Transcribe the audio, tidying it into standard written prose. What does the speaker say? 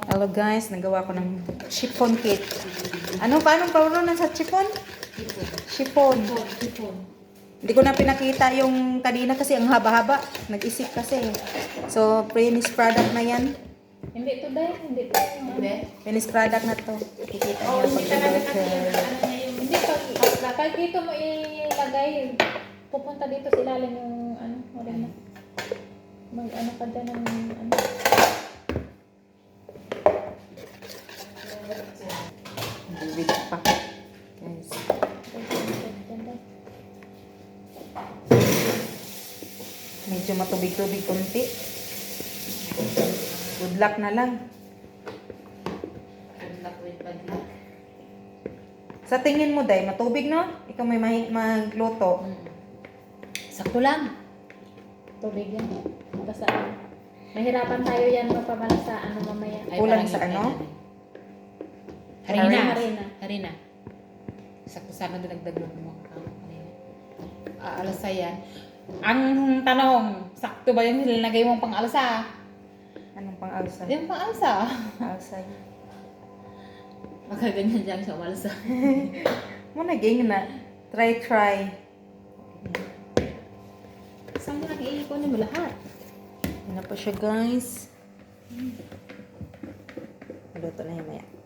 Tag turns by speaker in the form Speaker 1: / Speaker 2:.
Speaker 1: Hello guys, nagawa ko ng chiffon cake. Paano parunan sa chiffon? Chiffon. Hindi ko na pinakita yung kanina kasi ang haba-haba. Nag-isip kasi. So, finished product na yan.
Speaker 2: Hindi to dahil, hindi to.
Speaker 1: Finished product na to. Kikita niyo pag
Speaker 2: Hindi, pag dito mo ilagay, pupunta dito sa ilalim yung wala na. Mag ka dyan ng
Speaker 1: Bibig pa. Guys. Medyo matubig-tubig konti. Good luck na lang. Sa tingin mo, Day, matubig, no? Ikaw may magluto.
Speaker 3: Sakto lang.
Speaker 2: tubig yan. Basta, mahirapan tayo yan mapamalasa mamaya.
Speaker 1: Kulang sa ano?
Speaker 2: Harina.
Speaker 3: Harina. Sakto sana dinagdag mo harina. Alasa yan. Ang tanong, sakto ba yung nilalagay mong pang-alsa?
Speaker 1: Anong pang-alsa?
Speaker 3: Yung pang-alsa.
Speaker 1: Alsa.
Speaker 3: Baka ganyan dyan siya umalsa.
Speaker 1: Muna ging na. Try.
Speaker 3: Saan mo nang iikunin mo lahat?
Speaker 1: Yan na po siya, guys. Luto na yung maya.